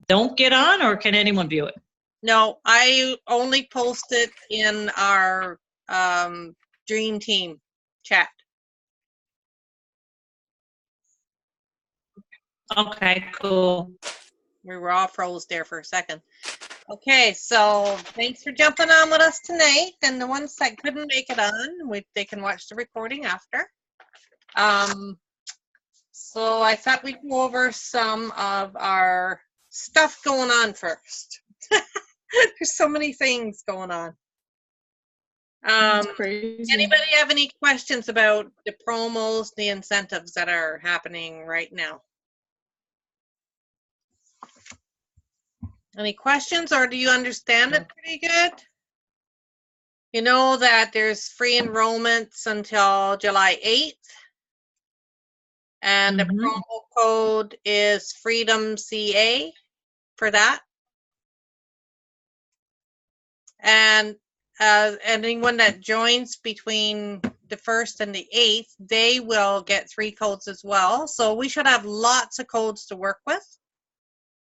don't get on, or can anyone view it? No, I only post it in our Dream Team chat. Okay, cool. We were all froze there for a second. Okay, so thanks for jumping on with us tonight. And the ones that couldn't make it on, they can watch the recording after. So I thought we'd go over some of our stuff going on first. There's so many things going on. Anybody have any questions about the promos, the incentives that are happening right now? Any questions, or do you understand it pretty good? You know that there's free enrollments until July 8th. And the promo code is FreedomCA for that. And anyone that joins between the 1st and the 8th, they will get 3 codes as well. So we should have lots of codes to work with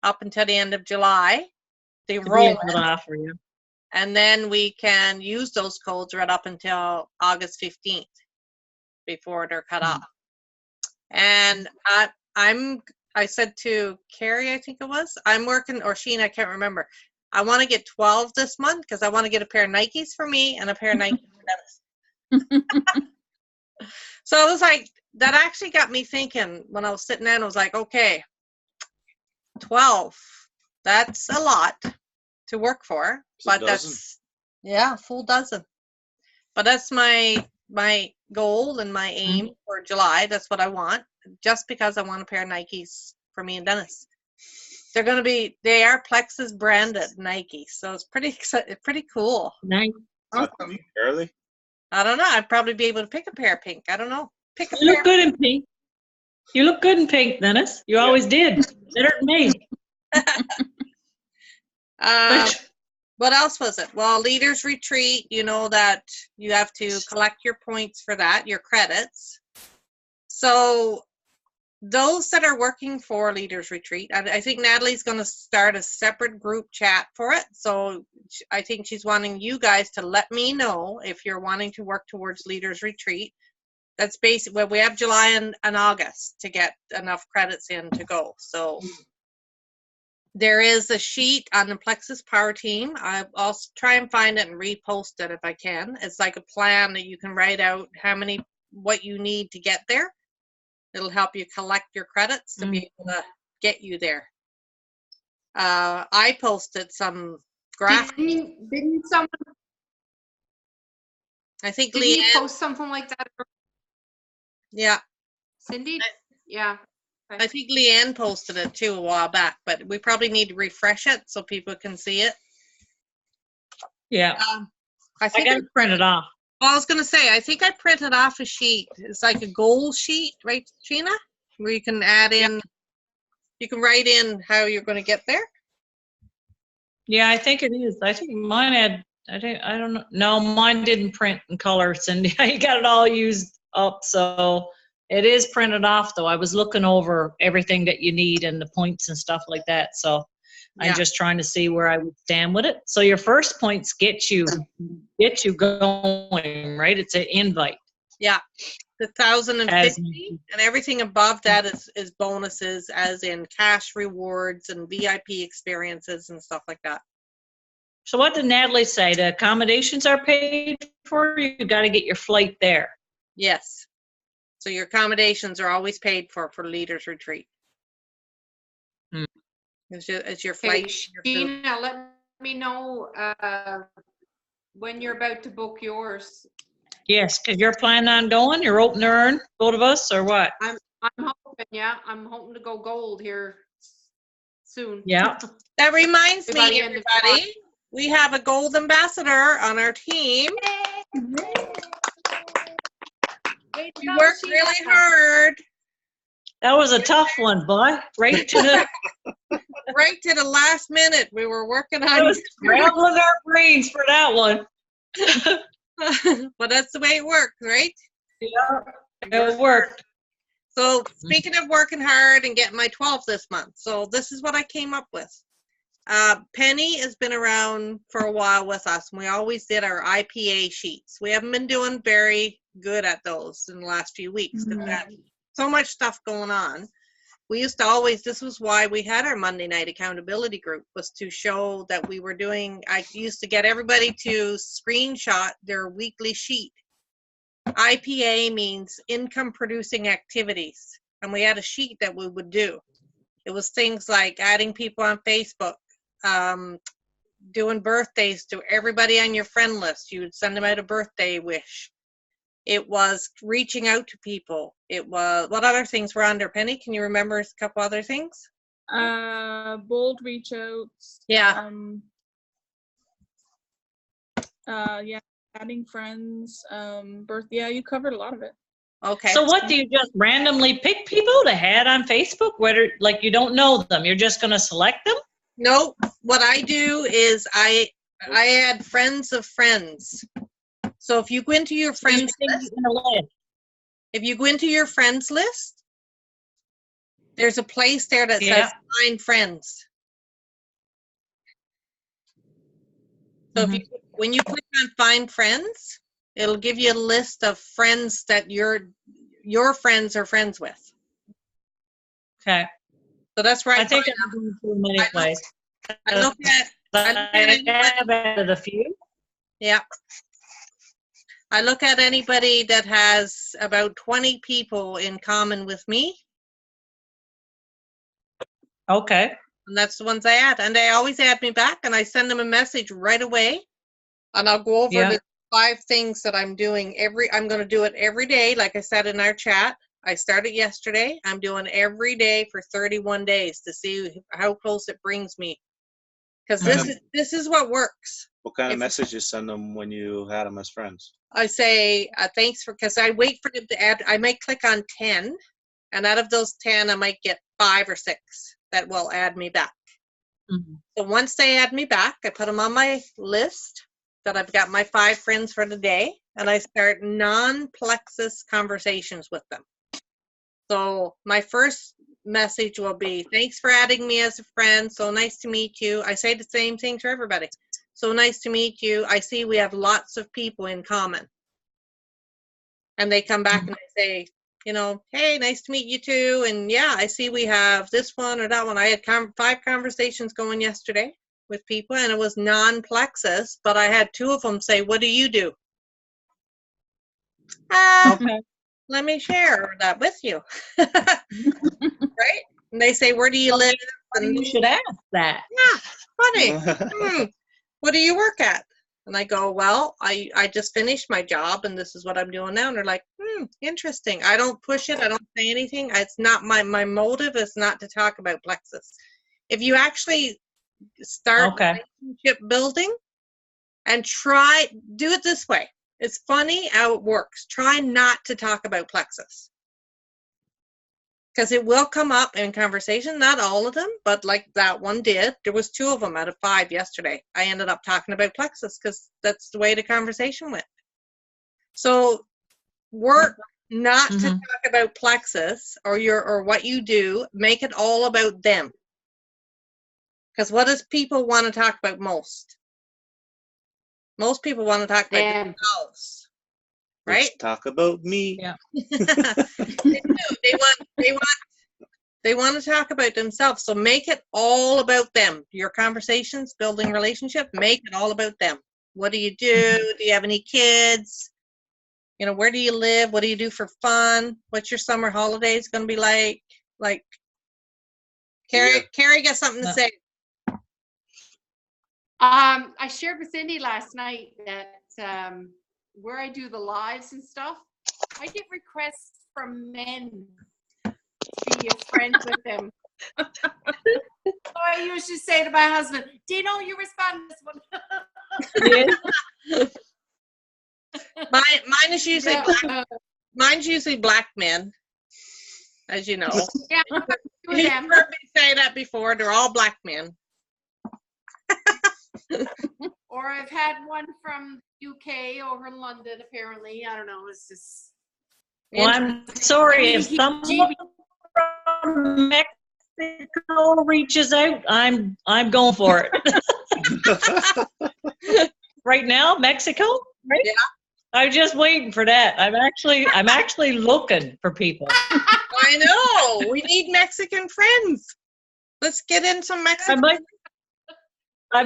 up until the end of July. The enrollment. And then we can use those codes right up until August 15th before they're cut off. And I said to Carrie, I think it was, I'm working, or Sheena, I can't remember. I want to get 12 this month because I want to get a pair of Nikes for me and a pair of Nikes for Dennis. So it was like, that actually got me thinking when I was sitting there, and I was like, okay, 12, that's a lot to work for, but that's, yeah, full dozen. But that's my goal and my aim for July. That's what I want, just because I want a pair of Nikes for me and Dennis. They're going to be, they are Plexus branded Nikes, so it's pretty cool. Nice. Awesome. Early? I don't know. I'd probably be able to pick a pair of pink. I don't know. Pick a you look good in pink. You look good in pink, Dennis. You always did. Better than me. What else was it? Well, Leaders Retreat, you know that you have to collect your points for that, your credits. So those that are working for Leaders Retreat, I think Natalie's going to start a separate group chat for it. So I think she's wanting you guys to let me know if you're wanting to work towards Leaders Retreat. That's basically, well, we have July and August to get enough credits in to go. So there is a sheet on the Plexus Power Team. I'll try and find it and repost it if I can. It's like a plan that you can write out what you need to get there. It'll help you collect your credits to be able to get you there. I posted some graphics. Didn't someone? I think Didn't Leanne you post something like that? Yeah. Cindy? Yeah. I think Leanne posted it too a while back, but we probably need to refresh it so people can see it. Yeah. I think I got it printed off. Well, I was going to say, I think I printed off a sheet. It's like a goal sheet, right, Gina? Where you can add in, you can write in how you're going to get there. Yeah, I think it is. I think mine had, I don't know. No, mine didn't print in color, Cindy. I got it all used up, so it is printed off, though. I was looking over everything that you need and the points and stuff like that, so I'm just trying to see where I would stand with it. So your first points get you going, right? It's an invite. Yeah, the 1,050, and everything above that is bonuses, as in cash rewards and VIP experiences and stuff like that. So what did Natalie say? The accommodations are paid for? You got to get your flight there. Yes. So your accommodations are always paid for Leaders Retreat. It's your flight. Gina, let me know when you're about to book yours. Yes, because you're planning on going. You're open to earn, both of us, or what? I'm hoping, yeah. I'm hoping to go gold here soon. Yeah. That reminds me, everybody, we have a gold ambassador on our team. We worked really hard. That was a tough one, boy. Right to the last minute. We were working on scrambling our brains for that one. But that's the way it works, right? Yeah, it worked. So speaking of working hard and getting my 12 this month, so this is what I came up with. Penny has been around for a while with us, and we always did our IPA sheets. We haven't been doing very good at those in the last few weeks because we had so much stuff going on. We used to always, this was why we had our Monday night accountability group, was to show that we were doing, I used to get everybody to screenshot their weekly sheet. IPA means income producing activities. And we had a sheet that we would do. It was things like adding people on Facebook, doing birthdays to everybody on your friend list. You would send them out a birthday wish. It was reaching out to people. It was, what other things were on there, Penny? Can you remember a couple other things? Bold reach outs. Yeah. Yeah, adding friends, yeah, you covered a lot of it. Okay. So what, do you just randomly pick people to add on Facebook? Whether, like, you don't know them, you're just going to select them? No, what I do is I add friends of friends. So if you go into your friends list, if you go into your friends list, there's a place there that says find friends. So if you, when you click on find friends, it'll give you a list of friends that your friends are friends with. Okay. So that's right. I think I'm going to many places. I look at I have added a few. Yeah. I look at anybody that has about 20 people in common with me. Okay. And that's the ones I add. And they always add me back, and I send them a message right away. And I'll go over the 5 things that I'm doing I'm going to do it every day. Like I said in our chat, I started yesterday. I'm doing every day for 31 days to see how close it brings me. Because this is what works. What kind of messages send them when you had them as friends? I say, thanks for, because I wait for them to add, I might click on 10, and out of those 10, I might get 5 or 6 that will add me back. So once they add me back, I put them on my list that I've got my 5 friends for the day, and I start non-plexus conversations with them. So my first message will be, thanks for adding me as a friend. So nice to meet you. I say the same thing to everybody. So nice to meet you. I see we have lots of people in common. And they come back and they say, you know, hey, nice to meet you too. And yeah, I see we have this one or that one. I had 5 conversations going yesterday with people, and it was non-plexus, but I had 2 of them say, what do you do? Okay. Let me share that with you. Right? And they say, where do you live? And You should ask that. Yeah, funny. What do you work at? And I go, well, I just finished my job, and this is what I'm doing now. And they're like, interesting. I don't push it. I don't say anything. It's not my motive is not to talk about plexus. If you actually start relationship building and do it this way. It's funny how it works. Try not to talk about plexus. Because it will come up in conversation, not all of them, but like that one did. There was 2 of them out of 5 yesterday. I ended up talking about plexus because that's the way the conversation went. So work not to talk about plexus or what you do. Make it all about them. Because what does people want to talk about most? Most people want to talk about themselves. Right? Let's talk about me. Yeah. They do. They want to talk about themselves. So make it all about them. Your conversations, building relationship, make it all about them. What do you do? Do you have any kids? You know, where do you live? What do you do for fun? What's your summer holidays going to be like? Like, Carrie got something to say. I shared with Cindy last night that where I do the lives and stuff, I get requests from men to be friends with them. So I usually say to my husband, do you know you respond to this one? Mine is usually mine's usually black men, as you know. Yeah, You've heard me say that before. They're all black men. Or I've had one from UK over in London, apparently. I don't know. It's just Well, I'm sorry if someone from Mexico reaches out. I'm going for it. Right now, Mexico, right? Yeah. I'm just waiting for that. I'm actually looking for people. I know. We need Mexican friends. Let's get in some I Mexican.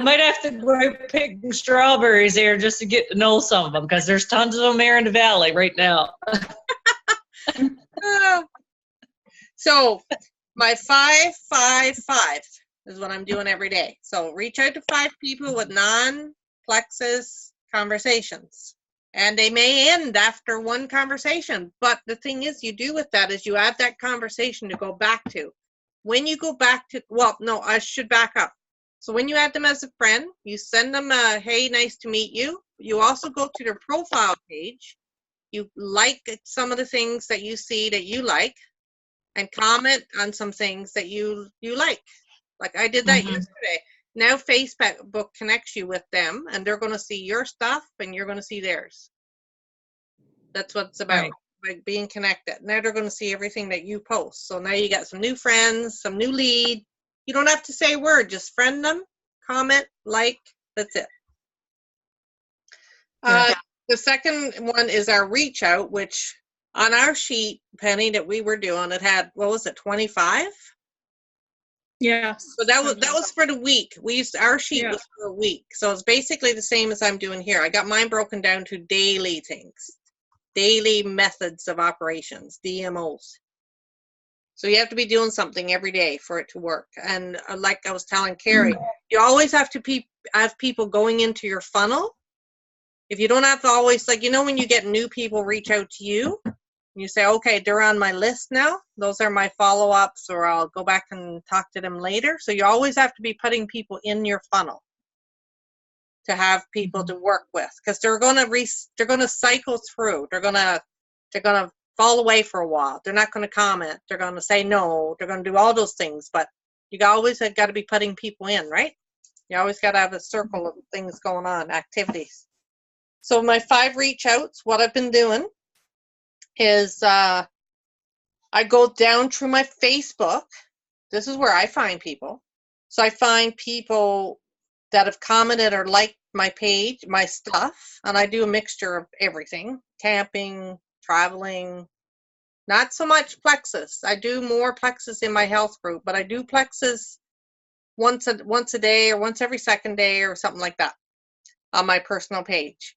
might have to go out picking strawberries here just to get to know some of them, because there's tons of them here in the valley right now. So my 5-5-5 is what I'm doing every day. So reach out to 5 people with non-plexus conversations. And they may end after one conversation. But the thing is, you do with that is you add that conversation to go back to. When you go back to, well, no, I should back up. So when you add them as a friend, you send them a, hey, nice to meet you. You also go to their profile page. You like some of the things that you see that you like, and comment on some things that you like. Like I did that yesterday. Now Facebook connects you with them, and they're going to see your stuff and you're going to see theirs. That's what it's about, Right. like being connected. Now they're going to see everything that you post. So now you got some new friends, some new lead. You don't have to say a word, just friend them, comment, like, that's it. Yeah. The second one is our reach out, which on our sheet, Penny, that we were doing, it had, what was it, 25? Yes. So that was for the week. Our sheet was for a week. So it's basically the same as I'm doing here. I got mine broken down to daily things, daily methods of operations, DMOs. So you have to be doing something every day for it to work. And like I was telling Carrie, you always have to have people going into your funnel. If you don't have to always, like, when you get new people reach out to you, you say, okay, they're on my list now. Those are my follow-ups, or I'll go back and talk to them later. So you always have to be putting people in your funnel to have people to work with, because they're gonna cycle through. They're gonna fall away for a while. They're not gonna comment. They're gonna say no. They're gonna do all those things. But you always have got to be putting people in, right? You always got to have a circle of things going on, activities. So my 5 reach outs, what I've been doing is I go down through my Facebook. This is where I find people. So I find people that have commented or liked my page, my stuff, and I do a mixture of everything: camping, traveling, not so much plexus. I do more plexus in my health group, but I do plexus once a day or once every second day or something like that on my personal page.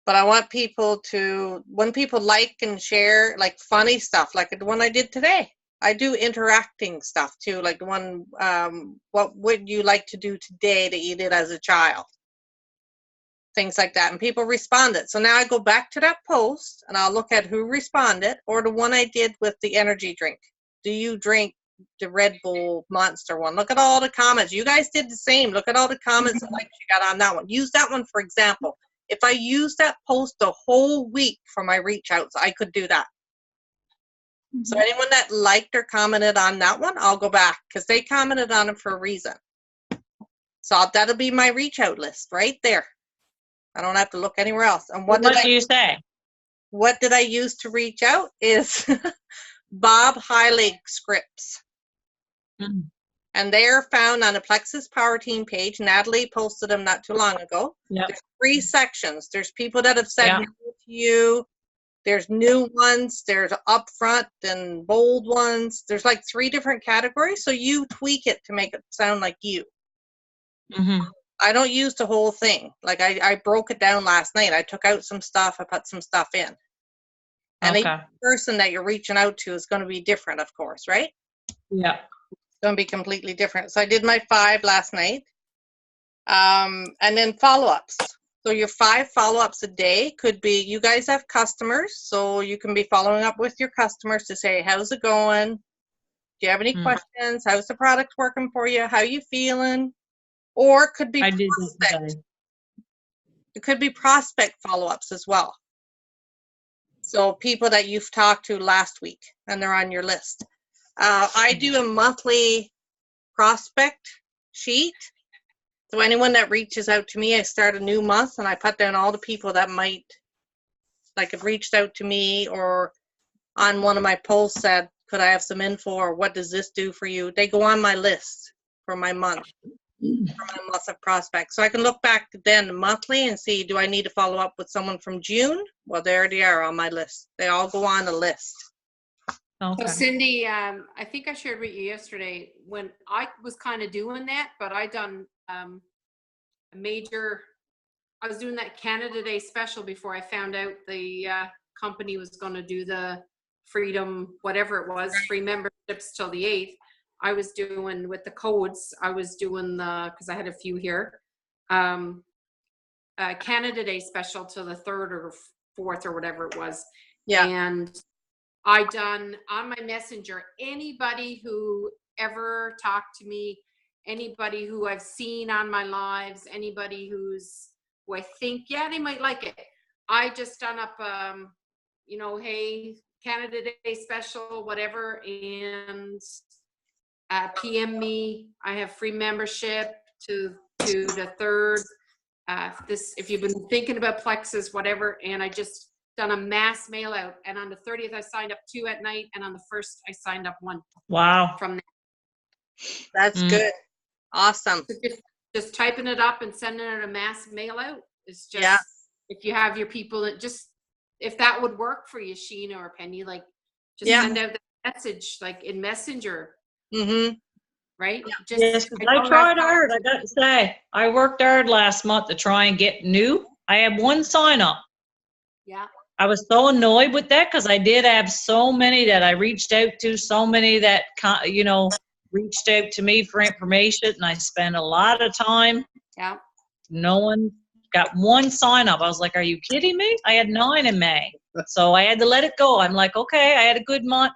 But I want people to, when people like and share, like funny stuff, like the one I did today. I do interacting stuff too, like the one, what would you like to do today that you did as a child? Things like that. And people responded. So now I go back to that post and I'll look at who responded, or the one I did with the energy drink. Do you drink the Red Bull Monster one? Look at all the comments. You guys did the same. Look at all the comments and likes you got on that one. Use that one for example. If I use that post the whole week for my reach outs, I could do that. So anyone that liked or commented on that one, I'll go back, because they commented on it for a reason. So that'll be my reach out list right there. I don't have to look anywhere else. And What do you say? What did I use to reach out is Bob Heilig scripts. And they're found on the Plexus Power Team page. Natalie posted them not too long ago. Yep. There's 3 sections. There's people that have said Yeah. no to you. There's new ones. There's upfront and bold ones. There's like 3 different categories. So you tweak it to make it sound like you. I don't use the whole thing. Like I broke it down last night. I took out some stuff. I put some stuff in. And each person that you're reaching out to is going to be different, of course, right? Yeah. Going to be completely different. So I did my 5 last night. And then follow-ups. So your 5 follow-ups a day could be, you guys have customers, so you can be following up with your customers to say, how's it going? Do you have any questions? How's the product working for you? How you feeling? Or it could be prospect. It could be prospect follow-ups as well. So people that you've talked to last week and they're on your list. I do a monthly prospect sheet. So anyone that reaches out to me, I start a new month and I put down all the people that might like have reached out to me or on one of my posts said, could I have some info or what does this do for you? They go on my list for my month of prospects. So I can look back then monthly and see, do I need to follow up with someone from June? Well, there they are on my list. They all go on the list. So Okay. Cindy, I think I shared with you yesterday when I was kind of doing that, but I done I was doing that Canada Day special before I found out the company was going to do the freedom, whatever it was, free memberships till the 8th. I was doing with the codes, I was doing because I had a few here, Canada Day special till the 3rd or 4th or whatever it was. Yeah. And I done on my messenger, anybody who ever talked to me, anybody who I've seen on my lives, anybody who I think, yeah, they might like it. I just done up, hey, Canada Day special, whatever, and PM me. I have free membership to the 3rd. If you've been thinking about Plexus, whatever, and I just done a mass mail out, and on the 30th I signed up 2 at night, and on the 1st I signed up 1 Wow. from there. That's good. Awesome. So just typing it up and sending it a mass mail out is just, Yeah. if you have your people that just, if that would work for you, Sheena or Penny, like just Yeah. send out the message like in Messenger, Mm-hmm. right? Just, Yes, 'cause I don't tried have- hard. I got to say, I worked hard last month to try and get new. I had 1 sign up. Yeah. I was so annoyed with that because I did have so many that I reached out to, so many that, reached out to me for information, and I spent a lot of time. Yeah. No one got 1 sign up. I was like, are you kidding me? I had 9 in May. So I had to let it go. I'm like, okay, I had a good month.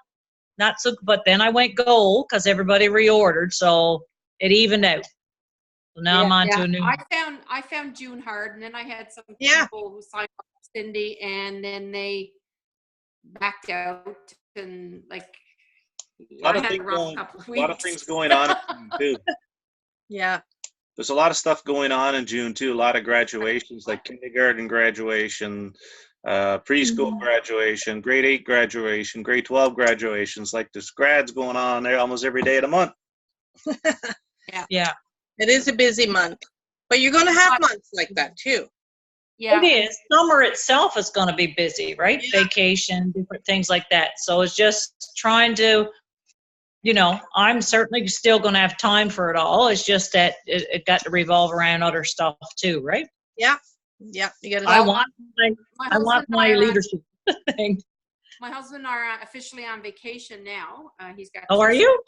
Not so, but then I went gold because everybody reordered. So it evened out. So now I'm on to a new. I found June hard, and then I had some Yeah. people who signed up with Cindy, and then they backed out, and like Lot I of had a things rough going- couple of A lot of weeks. things going on too. Yeah. There's a lot of stuff going on in June too. A lot of graduations, like kindergarten graduation, preschool graduation, grade 8 graduation, grade 12 graduations. Like there's grads going on there almost every day of the month. Yeah, It is a busy month. But you're going to have months like that too. Yeah. it is. Summer itself is going to be busy, right? Yeah. Vacation, different things like that. So it's just trying to, I'm certainly still going to have time for it all. It's just that it got to revolve around other stuff too, right? Yeah. Yeah. You got to I want husband my and I are- leadership thing. My husband and I are officially on vacation now. He's got. Oh, 2 are you?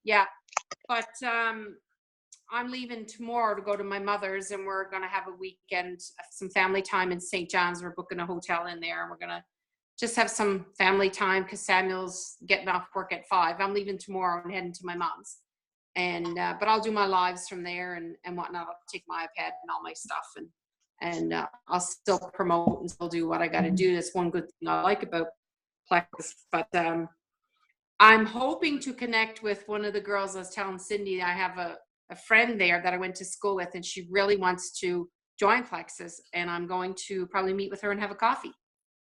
Yeah, but I'm leaving tomorrow to go to my mother's, and we're gonna have a weekend, some family time in St. John's. We're booking a hotel in there, and we're gonna just have some family time because Samuel's getting off work at 5. I'm leaving tomorrow and heading to my mom's, and but I'll do my lives from there and whatnot. I'll take my iPad and all my stuff, and I'll still promote and still do what I got to do. That's one good thing I like about Plexus, but I'm hoping to connect with one of the girls. I was telling Cindy, I have a friend there that I went to school with, and she really wants to join Plexus, and I'm going to probably meet with her and have a coffee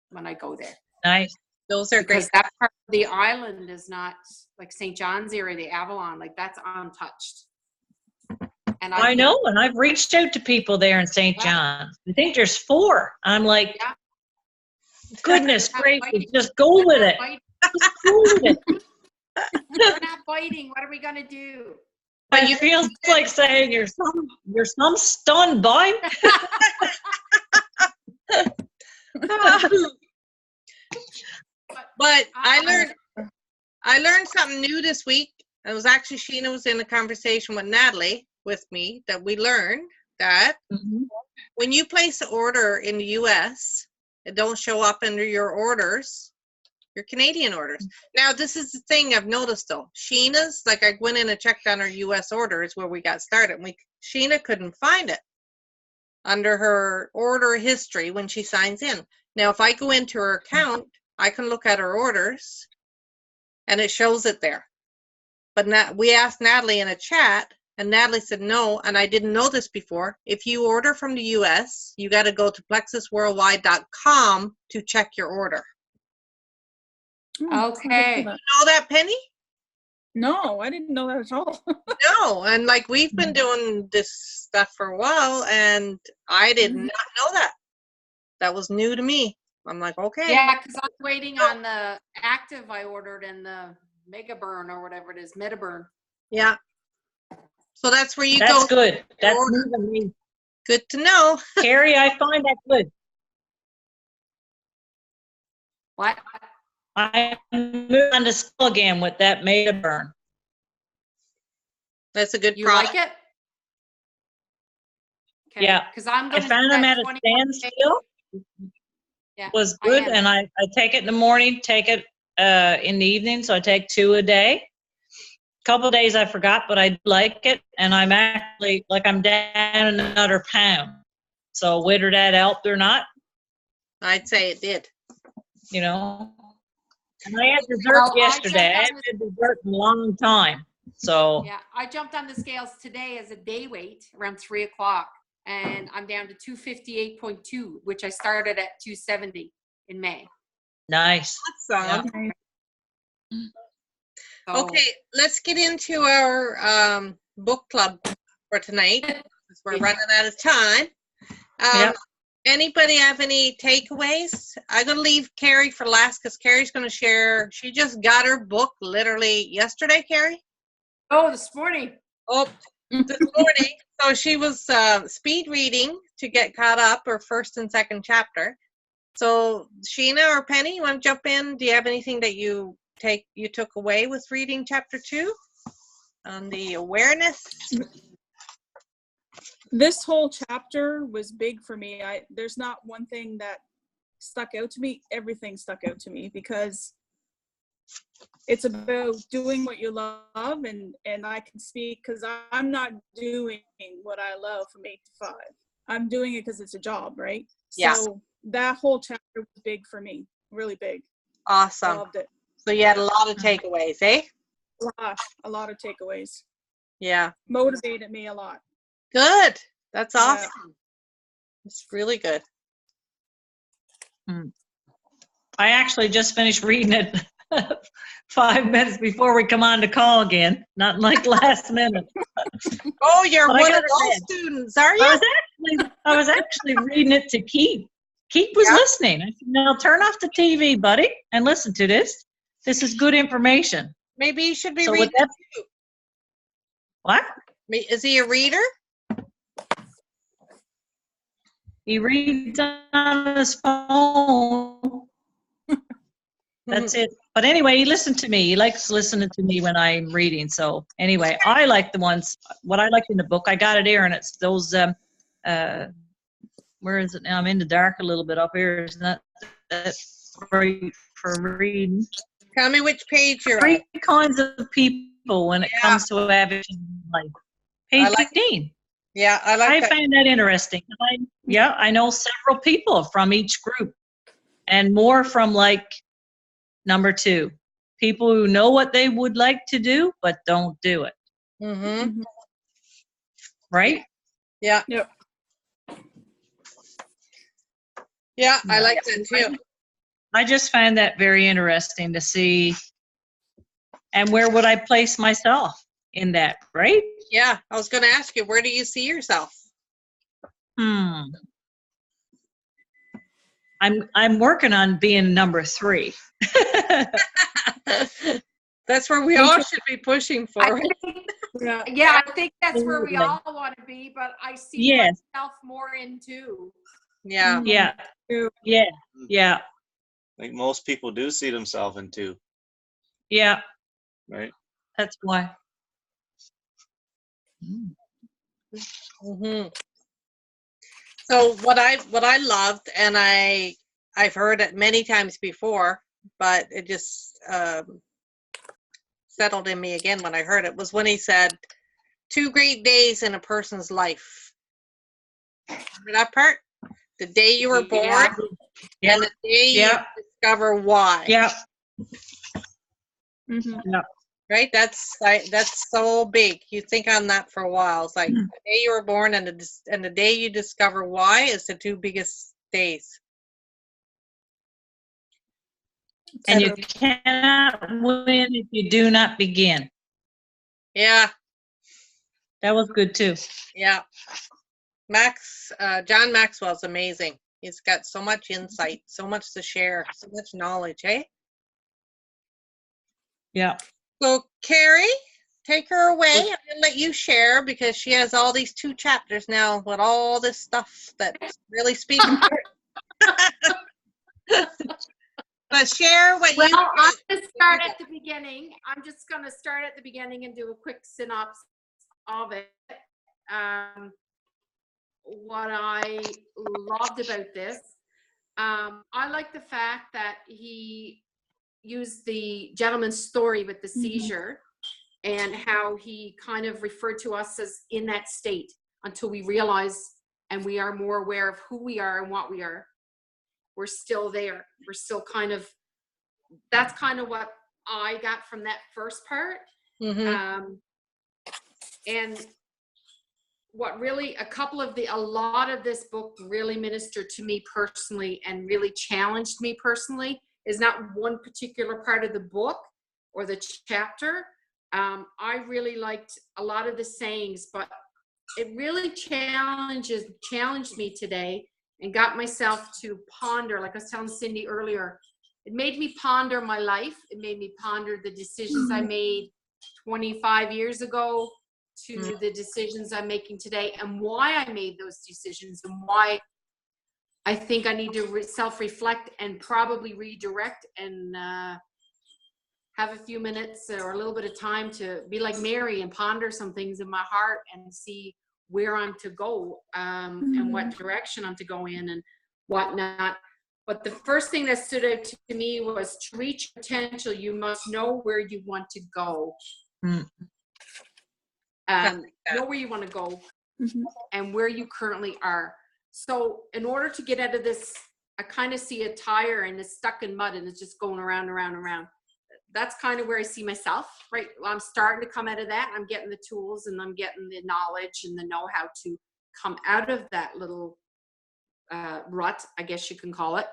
when I go there. Nice. Those are great. Because that part of the island is not like St. John's area, the Avalon, like that's untouched. And I know, and I've reached out to people there in St. Yeah. John's. I think there's 4. I'm like, Yeah. goodness Not gracious, biting. just go with We're it. not biting. Just go with it. We're not biting. What are we gonna do? But you feel like saying you're some stunned by. But I learned something new this week. It was actually Sheena was in a conversation with Natalie with me that we learned that when you place an order in the US, it don't show up under your orders, your Canadian orders. Now, this is the thing I've noticed though. Sheena's, like I went in and checked on her US orders where we got started. And Sheena couldn't find it under her order history when she signs in. Now, if I go into her account, I can look at her orders and it shows it there. But we asked Natalie in a chat, and Natalie said no, and I didn't know this before. If you order from the US, you got to go to plexusworldwide.com to check your order. Okay. Know that, Penny? No, I didn't know that at all. No, and like we've been doing this stuff for a while, and I did not know that. That was new to me. I'm like, okay. Yeah, because I'm waiting on the active I ordered and the Mega Burn or whatever it is, Metaburn. Yeah. So that's where you That's go. good. That's order. new to me. Good to know. Carrie, I find that good. What? I moved on to skill again with that Meta Burn. That's a good You product. like it? Okay, Yeah. because I'm I going to found them at a standstill. Yeah, Was I good, am. and I take it in the morning, take it in the evening, so I take 2 a day. Couple of days I forgot, but I like it, and I'm actually like I'm down another pound. So whether that helped or not, I'd say it did. you know. And I had dessert Well, I yesterday. I jumped haven't on had dessert in a long time. So Yeah, I jumped on the scales today as a day weight around 3 o'clock, and I'm down to 258.2, which I started at 270 in May. nice. Awesome. So, Okay, let's get into our book club for tonight, because we're running out of time. Yep. Anybody have any takeaways? I'm going to leave Carrie for last, because Carrie's going to share. She just got her book literally yesterday, Carrie? Oh, this morning. Oh, this morning. So she was speed reading to get caught up, her first and second chapter. So Sheena or Penny, you want to jump in? Do you have anything that you took away with reading chapter 2 on the awareness? This whole chapter was big for me. There's not one thing that stuck out to me. Everything stuck out to me because it's about doing what you love, and I can speak because I'm not doing what I love from 8 to 5. I'm doing it because it's a job, right? Yeah. So that whole chapter was big for me, really big. Awesome. Loved it. So you had a lot of takeaways, eh? A lot of takeaways. Yeah. Motivated me a lot. Good. That's Yeah. awesome. It's really good. I actually just finished reading it 5 minutes before we come on to call again. Not like last minute. Oh, you're But I one got of it those read. students, are you? I was actually reading it to Keith. Keith was Yeah. listening. I said, now turn off the TV, buddy, and listen to this. This is good information. Maybe you should be So with reading that, it too. what? Is he a reader? He reads on his phone. That's it. But anyway, he listened to me. He likes listening to me when I'm reading. So anyway, I like the ones, what I liked in the book, I got it here, and it's those, where is it now? I'm in the dark a little bit up here. Isn't that great for reading? Tell me which page you're on. 3 kinds of people when it Yeah. comes to average life. Page I like- 15. Yeah, I like I that. find that interesting. I know several people from each group, and more from like number 2, people who know what they would like to do but don't do it. Mm-hmm. Right? Yeah. Yep. Yeah, I Yeah. like that too. I just find that very interesting to see. And where would I place myself in that? Right? Yeah, I was going to ask you, where do you see yourself? I'm working on being number 3. That's where we all should be pushing for. I think, Yeah. I think that's where we all want to be, but I see Yes. myself more in too. Yeah. Yeah. True. Yeah. Yeah. I think most people do see themselves in 2, Yeah. right? That's why. Mm-hmm. So what I loved, and I've heard it many times before, but it just settled in me again when I heard it, was when he said, 2 great days in a person's life. Remember that part? The day you were born Yeah. and the day Yeah. you discover why. Yeah. Mhm. Right? That's so big. You think on that for a while. It's like the day you were born and the day you discover why is the 2 biggest days. And you cannot win if you do not begin. Yeah, That was good too. yeah. John Maxwell's amazing. He's got so much insight, so much to share, so much knowledge, eh? Yeah. So, Carrie, take her away. I'm gonna let you share because she has all these 2 chapters now with all this stuff that's really speaking to her. But share what Well, you I'm going to start at the beginning. I'm just going to start at the beginning and do a quick synopsis of it. What I loved about this, I like the fact that he used the gentleman's story with the seizure and how he kind of referred to us as in that state until we realize and we are more aware of who we are and what we are. We're still there. We're still kind of, that's kind of what I got from that first part. Mhm. And what really, a lot of this book really ministered to me personally and really challenged me personally is not one particular part of the book or the chapter. I really liked a lot of the sayings, but it really challenged me today and got myself to ponder, like I was telling Cindy earlier, it made me ponder my life. It made me ponder the decisions I made 25 years ago to the decisions I'm making today and why I made those decisions and why I think I need to self-reflect and probably redirect and have a few minutes or a little bit of time to be like Mary and ponder some things in my heart and see where I'm to go and what direction I'm to go in and whatnot. But the first thing that stood out to me was to reach potential, you must know where you want to go. Know where you want to go and where you currently are. So in order to get out of this, I kind of see a tire and it's stuck in mud and it's just going around and around and around. That's kind of where I see myself, right? I'm starting to come out of that. I'm getting the tools and I'm getting the knowledge and the know-how to come out of that little rut, I guess you can call it.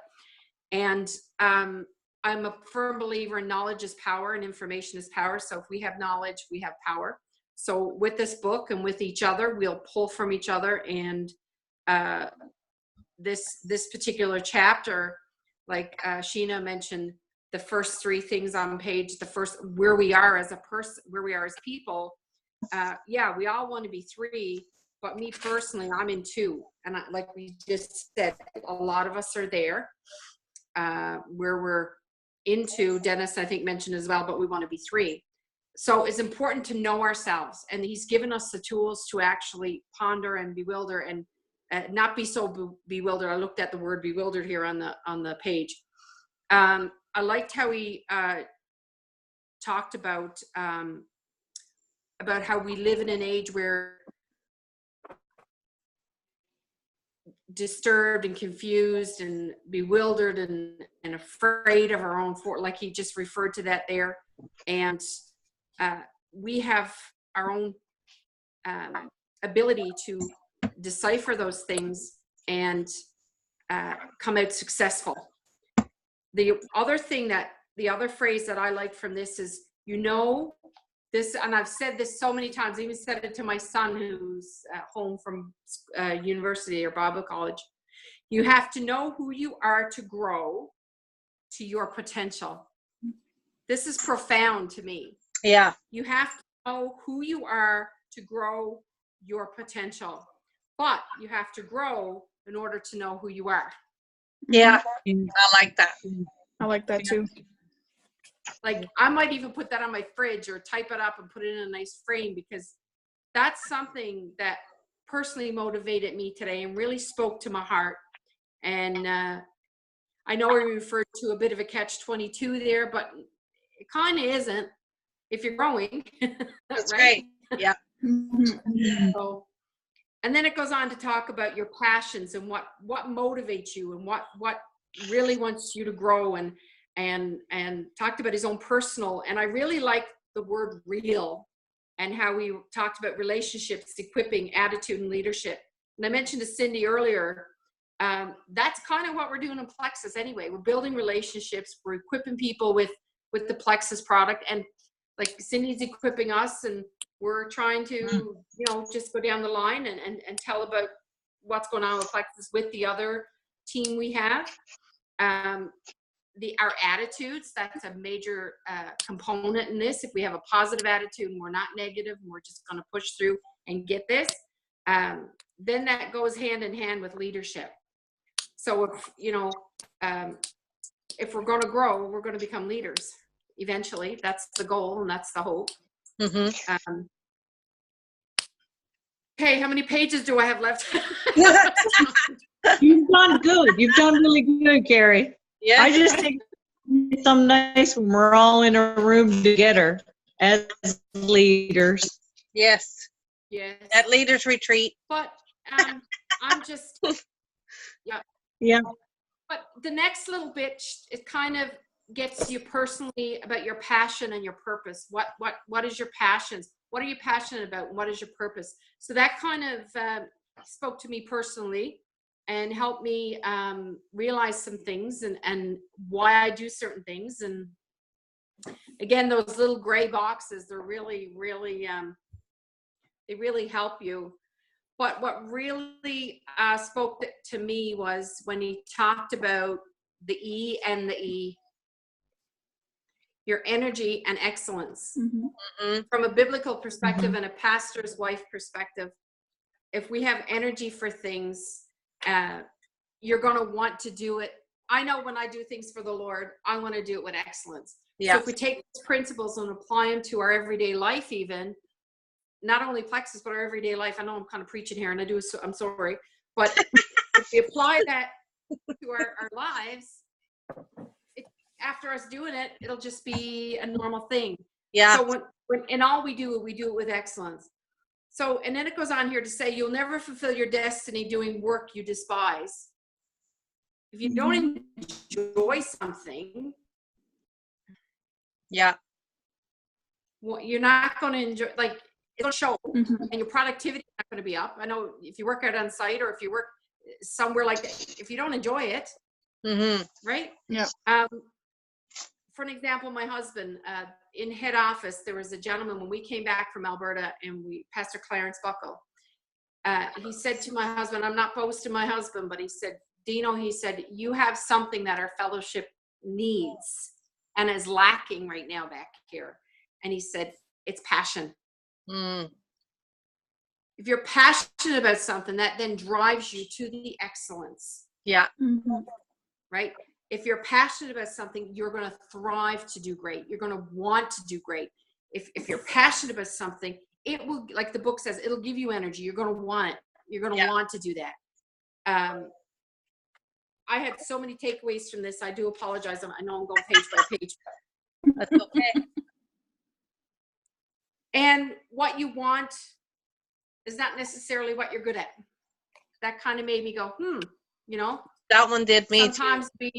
And I'm a firm believer in knowledge is power and information is power. So if we have knowledge, we have power. So with this book and with each other, we'll pull from each other. And this particular chapter, like Sheena mentioned, the first 3 things on page, the first, where we are as a person, where we are as people. Yeah, we all want to be 3, but me personally, I'm in 2. And like we just said, a lot of us are there where we're into, Dennis, I think mentioned as well, but we want to be 3. So it's important to know ourselves. And he's given us the tools to actually ponder and bewilder and not be so bewildered. I looked at the word bewildered here on the page. I liked how he talked about how we live in an age where disturbed and confused and bewildered and afraid of our own like he just referred to that there. And we have our own ability to decipher those things and come out successful. The other phrase that I like from this is, this, and I've said this so many times, I even said it to my son who's at home from university or Bible college. You have to know who you are to grow to your potential. This is profound to me. Yeah. You have to know who you are to grow your potential, but you have to grow in order to know who you are. Yeah, I like that. I like that too. Like, I might even put that on my fridge or type it up and put it in a nice frame, because that's something that personally motivated me today and really spoke to my heart. And I know we referred to a bit of a catch-22 there, but it kind of isn't if you're growing. That's right. Yeah. So, and then it goes on to talk about your passions and what motivates you and what really wants you to grow, and talked about his own personal. And I really like the word real and how we talked about relationships, equipping, attitude, and leadership. And I mentioned to Cindy earlier, That's kind of what we're doing in Plexus anyway. We're building relationships. We're equipping people with the Plexus product, and like Cindy's equipping us, and we're trying to, you know, just go down the line and tell about what's going on with Plexus with the other team we have. Our attitudes, that's a major component in this. If we have a positive attitude and we're not negative and we're just going to push through and get this, then that goes hand in hand with leadership. So if, you know, if we're going to grow, we're going to become leaders eventually. That's the goal and that's the hope. Mm-hmm. Okay, how many pages do I have left? You've done good. You've done really good, Carrie. Yeah. I just think it's some nice when we're all in a room together as leaders. Yes. Yes. At leaders retreat. But I'm just, Yeah. But the next little bit, it kind of gets you personally about your passion and your purpose. What is your passions? What are you passionate about? What is your purpose? So that kind of spoke to me personally and helped me realize some things and why I do certain things. And again, those little gray boxes, they're really, really, they really help you. But what really spoke to me was when he talked about the E and the E, your energy and excellence. Mm-hmm. From a biblical perspective and a pastor's wife perspective, if we have energy for things, you're going to want to do it. I know when I do things for the Lord, I want to do it with excellence. Yeah. So if we take these principles and apply them to our everyday life, even not only Plexus, but our everyday life. I know I'm kind of preaching here and I'm sorry, but if we apply that to our lives, after us doing it, it'll just be a normal thing. Yeah. So when in all we do it with excellence. So, and then it goes on here to say, you'll never fulfill your destiny doing work you despise. If you don't enjoy something, Yeah. well, you're not going to enjoy, like, it'll show, Mm-hmm. and your productivity is not going to be up. I know if you work out on site or if you work somewhere like that, if you don't enjoy it, Mm-hmm. right? Yeah. For an example, my husband, in head office, there was a gentleman when we came back from Alberta, and Pastor Clarence Buckle, he said to my husband, I'm not boasting my husband, but he said, Dino, he said, you have something that our fellowship needs and is lacking right now back here. And he said, it's passion. Mm. If you're passionate about something, that then drives you to the excellence. Yeah. Mm-hmm. Right? If you're passionate about something, you're going to thrive to do great. You're going to want to do great. If you're passionate about something, it will, like the book says, it'll give you energy. You're going to want it. You're going to want to do that. I had so many takeaways from this. I do apologize. I know I'm going page by page. That's okay. And what you want is not necessarily what you're good at. That kind of made me go, you know. That one did me Sometimes too.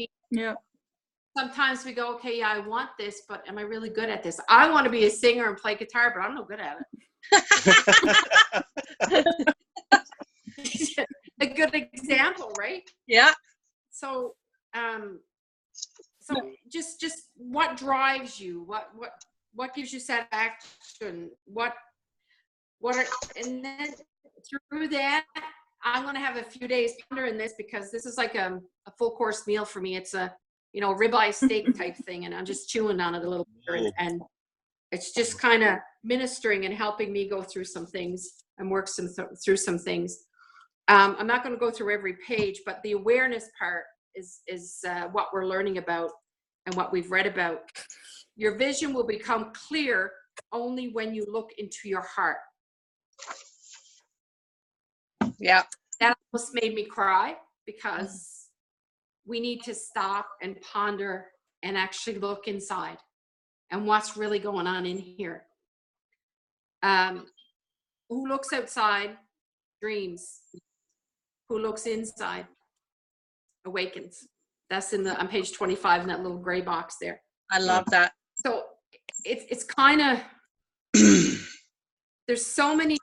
Sometimes we go, okay, yeah, I want this, but am I really good at this? I want to be a singer and play guitar, but I'm no good at it. A good example, right? Yeah. So, just what drives you? What gives you satisfaction? And then through that, I'm going to have a few days pondering this, because this is like a full course meal for me. It's a, ribeye steak type thing, and I'm just chewing on it a little bit, and it's just kind of ministering and helping me go through some things and work through some things. I'm not going to go through every page, but the awareness part is what we're learning about and what we've read about. Your vision will become clear only when you look into your heart. Yeah. That almost made me cry, because we need to stop and ponder and actually look inside and what's really going on in here. Who looks outside dreams. Who looks inside awakens. That's on page 25 in that little gray box there. I love that. So it's kind of, there's so many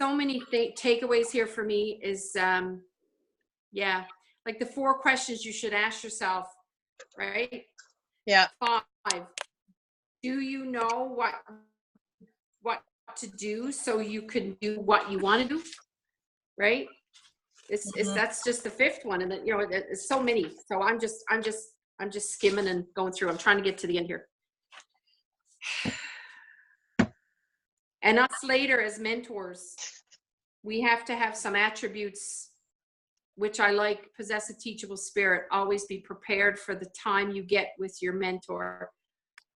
takeaways here for me is, like the 4 questions you should ask yourself, right? Yeah. 5, do you know what to do so you can do what you want to do, right? It's that's just the 5th one, and then, you know, it's so many. So I'm just skimming and going through. I'm trying to get to the end here. And us later as mentors, we have to have some attributes, which I like: possess a teachable spirit, always be prepared for the time you get with your mentor,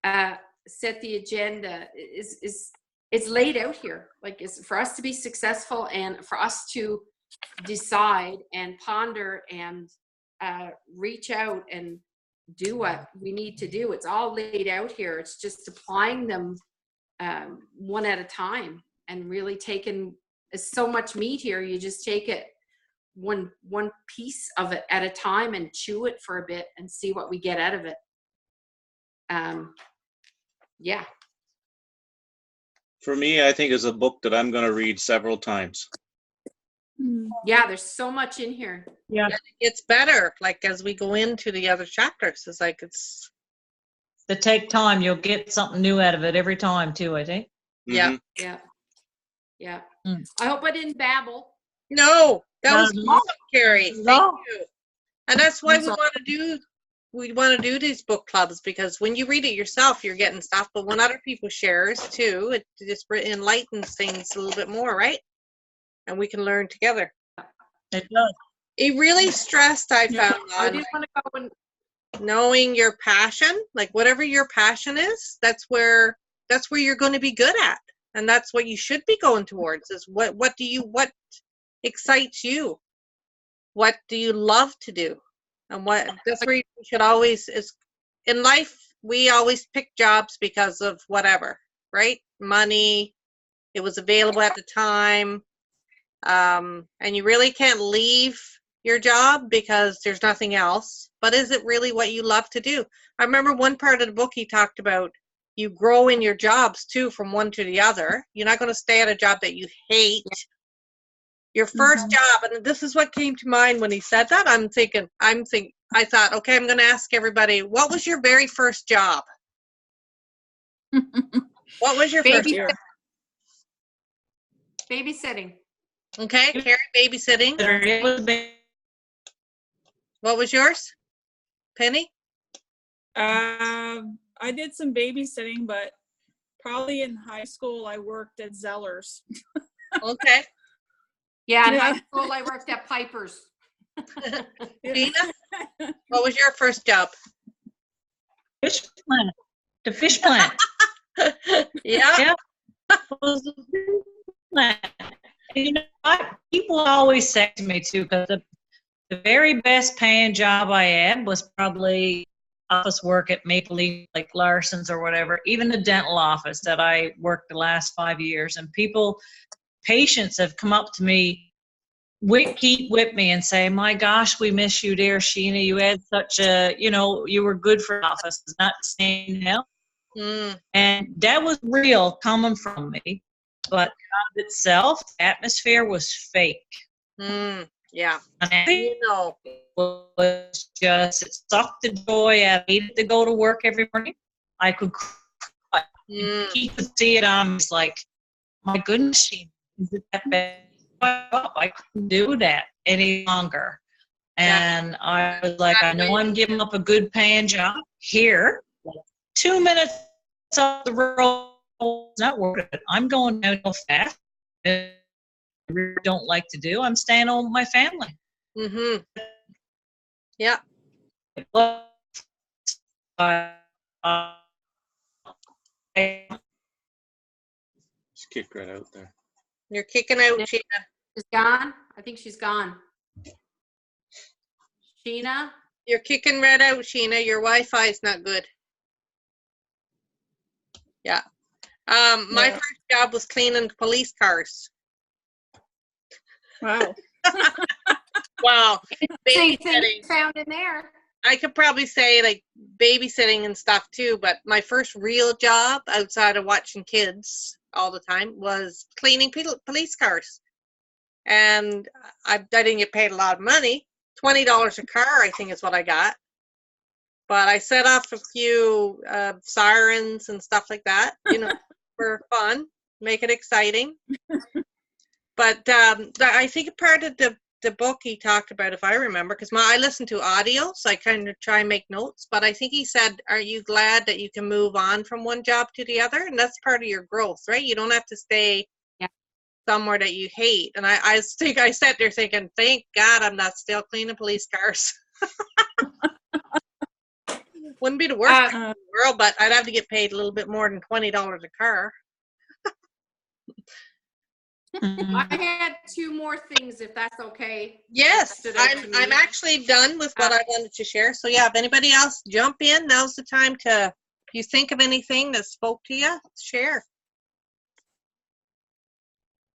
set the agenda. It's laid out here. Like, it's for us to be successful and for us to decide and ponder and reach out and do what we need to do. It's all laid out here. It's just applying them one at a time, and really taking, there's so much meat here. You just take it one piece of it at a time and chew it for a bit and see what we get out of it. Yeah. For me, I think it's a book that I'm going to read several times. Yeah, there's so much in here. Yeah. It's better, like, as we go into the other chapters. It's like, it's, To take time, you'll get something new out of it every time too, I think. yeah. Mhm. Yeah. Yeah. Mm. I hope I didn't babble. No, that was No. awesome, Carrie. Thank No. you. And that's why That's we all. want to do these book clubs, because when you read it yourself, you're getting stuff, but when other people shares too, it just enlightens things a little bit more, right? And we can learn together. It does. It really stressed, I Yeah. found, I on didn't want to go and knowing your passion, like whatever your passion is, that's where you're going to be good at. And that's what you should be going towards, is what excites you? What do you love to do? And that's where you should always, is in life, we always pick jobs because of whatever, right? Money, it was available at the time. And you really can't leave your job because there's nothing else. But is it really what you love to do? I remember one part of the book he talked about, you grow in your jobs too, from one to the other. You're not going to stay at a job that you hate. Your first job, and this is what came to mind when he said that. I thought, okay, I'm going to ask everybody, what was your very first job? What was your first job? babysitting. Okay, Carrie, babysitting. It was big. What was yours? Penny? I did some babysitting, but probably in high school I worked at Zellers. Okay. Yeah, in Yeah. high school I worked at Piper's. Gina? What was your first job? Fish plant. The fish plant. Yeah. Yeah. Was the fish plant. You know what? People always say to me too, because the very best paying job I had was probably office work at Maple Leaf, like Larson's or whatever, even the dental office that I worked the last 5 years. And patients have come up to me, keep with me and say, my gosh, we miss you, dear Sheena. You had such a, you were good for office. It's not the same now. And that was real coming from me. But job itself, the atmosphere was fake. Yeah. And You know. it was just, it sucked the joy out. I needed to go to work every morning. I could cry. He could see it on me. It's like, my goodness, she is it that bad? I couldn't do that any longer. And I was like, I know I'm giving up a good paying job here. 2 minutes up the road, it's not worth it. I'm going downhill fast. I really don't like to do. I'm staying home with my family. Yeah. Just kicked right out there. You're kicking out, Sheena. She's gone? I think she's gone. Sheena? You're kicking right out, Sheena. Your Wi-Fi is not good. Yeah. My first job was cleaning police cars. Wow. Wow. Same thing Babysitting. found in there. I could probably say like babysitting and stuff too, but my first real job outside of watching kids all the time was cleaning police cars. And I didn't get paid a lot of money, $20 a car, I think is what I got. But I set off a few sirens and stuff like that, for fun, make it exciting. But I think part of the book he talked about, if I remember, because I listen to audio, so I kind of try and make notes. But I think he said, "Are you glad that you can move on from one job to the other?" And that's part of your growth, right? You don't have to stay somewhere that you hate. And I think I sat there thinking, "Thank God I'm not still cleaning police cars." Wouldn't be the worst thing in the world, but I'd have to get paid a little bit more than $20 a car. I had two more things, if that's okay. Yes, That stood out to me. I'm actually done with what I wanted to share. So yeah, if anybody else jump in, now's the time to, if you think of anything that spoke to you, share.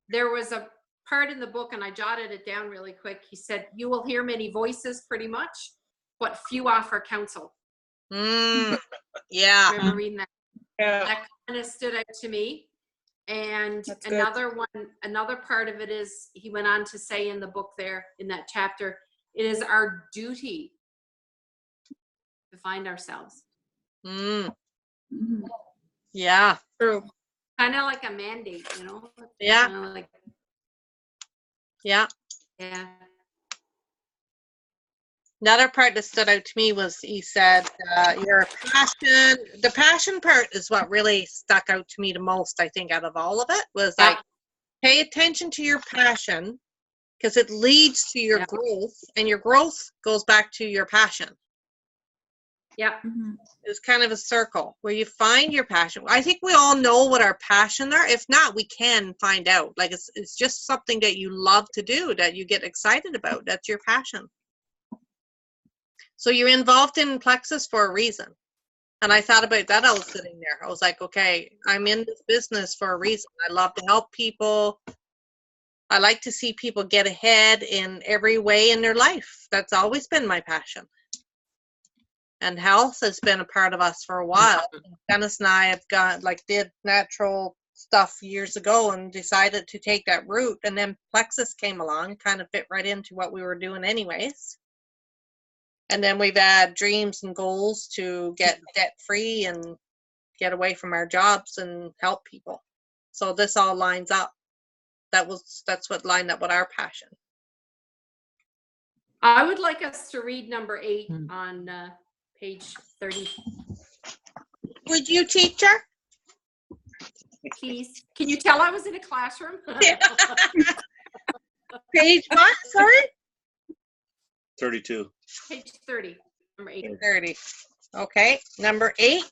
There was a part in the book, and I jotted it down really quick. He said, "You will hear many voices, pretty much, but few offer counsel." Yeah. Remember reading that? Yeah. That kind of stood out to me. And That's good. another part of it is, he went on to say in the book there, in that chapter, it is our duty to find ourselves. Yeah. True. Kind of like a mandate, Yeah. Kinda like, Yeah. yeah. Another part that stood out to me was he said, your passion, the passion part is what really stuck out to me the most, I think, out of all of it, was like, pay attention to your passion because it leads to your growth, and your growth goes back to your passion. Yeah. It's kind of a circle where you find your passion. I think we all know what our passion are. If not, we can find out. Like it's just something that you love to do, that you get excited about. That's your passion. So you're involved in Plexus for a reason. And I thought about that. I was sitting there. I was like, okay, I'm in this business for a reason. I love to help people. I like to see people get ahead in every way in their life. That's always been my passion. And health has been a part of us for a while. Dennis and I have did natural stuff years ago and decided to take that route. And then Plexus came along, kind of fit right into what we were doing anyways. And then we've had dreams and goals to get debt free and get away from our jobs and help people. So this all lines up. That's what lined up with our passion. I would like us to read number 8 on page 30. Would you, teacher? Please. Can you tell I was in a classroom? Page what? Sorry? 32. Page 30, number 8. 30. Okay. Number 8.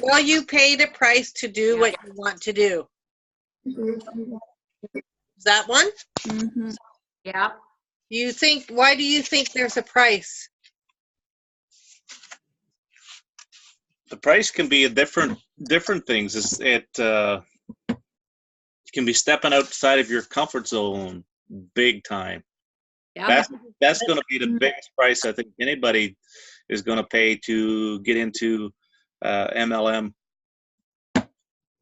Will you pay the price to do what you want to do? Is that one? Yeah. Why do you think there's a price? The price can be a different things. It can be stepping outside of your comfort zone big time. Yeah. That's going to be the biggest price I think anybody is going to pay to get into MLM.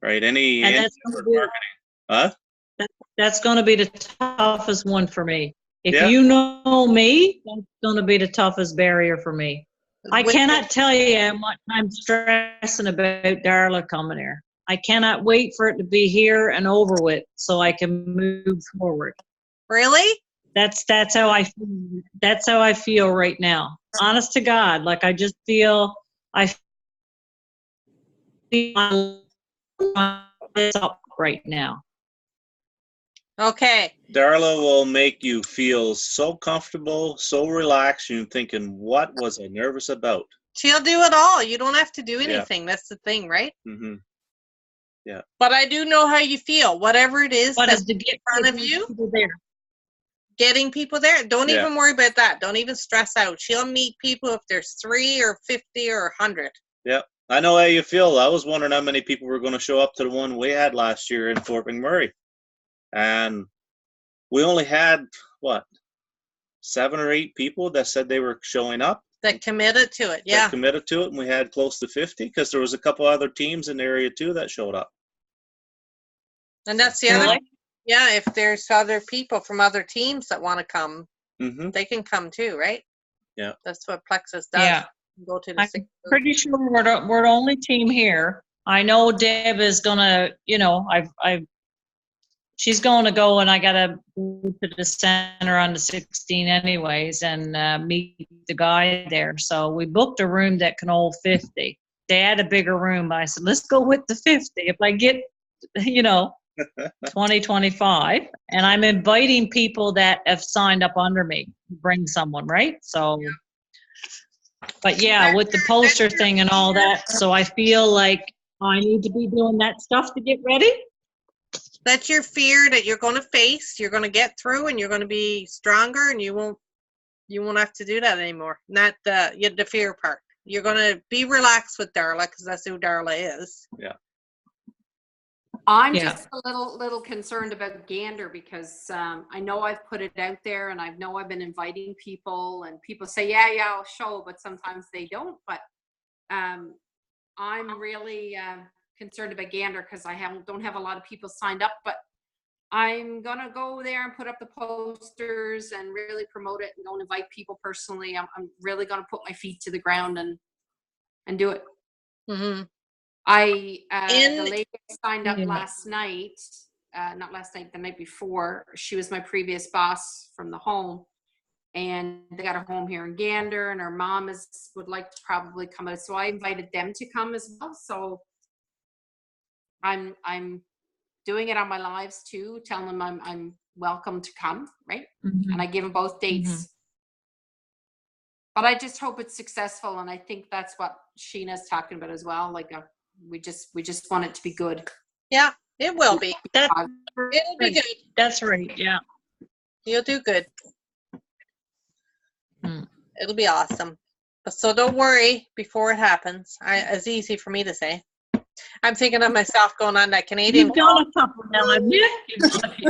Right? Any that's marketing. Huh? That's going to be the toughest one for me. If Yeah. you know me, that's going to be the toughest barrier for me. I cannot tell you how much I'm stressing about Darla coming here. I cannot wait for it to be here and over with so I can move forward. Really? That's how I feel. That's how I feel right now. Honest to God, like I just feel this up right now. Okay. Darla will make you feel so comfortable, so relaxed. You're thinking, what was I nervous about? She'll do it all. You don't have to do anything. That's the thing, right? Mm-hmm. Yeah. But I do know how you feel. Whatever it is What that's is to in get front of you, people there? getting people there. Don't Yeah. even worry about that. Don't even stress out. She'll meet people if there's 3 or 50 or 100. Yeah. I know how you feel. I was wondering how many people were going to show up to the one we had last year in Fort McMurray. And we only had, 7 or 8 people that said they were showing up. That committed to it. That Yeah. committed to it, and we had close to 50 because there was a couple other teams in the area too that showed up. And that's the other. Really? Yeah, if there's other people from other teams that want to come, Mm-hmm. they can come too, right? Yeah. That's what Plexus does. Yeah. Go to the I'm six. pretty sure we're the only team here. I know Deb is gonna, she's going to go, and I gotta go to the center on the 16 anyways and meet the guy there. So we booked a room that can hold 50. They had a bigger room. I said, let's go with the 50. If I get, 20, 25, and I'm inviting people that have signed up under me, bring someone, right? So, but yeah, with the poster thing and all that, so I feel like I need to be doing that stuff to get ready. That's your fear that you're going to face. You're going to get through, and you're going to be stronger, and you won't have to do that anymore. Not the fear part. You're going to be relaxed with Darla because that's who Darla is. Yeah. I'm Yeah. just a little concerned about Gander because I know I've put it out there and I know I've been inviting people and people say, yeah, I'll show, but sometimes they don't. But I'm really concerned about Gander because I don't have a lot of people signed up, but I'm going to go there and put up the posters and really promote it and go and invite people personally. I'm really going to put my feet to the ground and do it. Mm-hmm. The lady signed up Yeah. last night, not last night, the night before. She was my previous boss from the home, and they got her home here in Gander, and her mom would like to probably come out. So I invited them to come as well. So I'm doing it on my lives too, telling them I'm welcome to come, right? Mhm. And I give them both dates. But I just hope it's successful, and I think that's what Sheena's talking about as well. Like we just want it to be good. Yeah, it will be. That's It'll be good. That's right. Yeah. You'll do good. Hmm. It'll be awesome. But so don't worry before it happens. It's easy for me to say. I'm thinking of myself going on that Canadian. You've done a couple now, haven't you?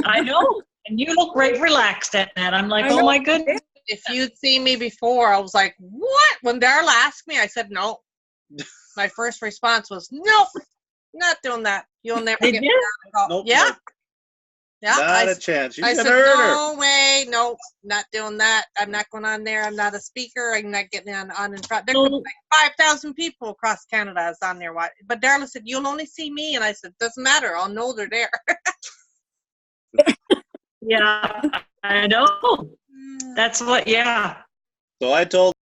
I know. And you look right relaxed at that. I'm like, I oh know. my goodness. If you'd seen me before, I was like, what? When Darla asked me, I said no. My first response was, no, not doing that. You'll never Did get you? me on a call. Nope. Yeah. Nope. Yeah. Not a chance. You I can said, hurt her. no way, no, not doing that. I'm not going on there. I'm not a speaker. I'm not getting on in front. There could be like 5,000 people across Canada is on there. But Darla said, you'll only see me. And I said, doesn't matter. I'll know they're there. Yeah, I know. That's what, yeah. So I told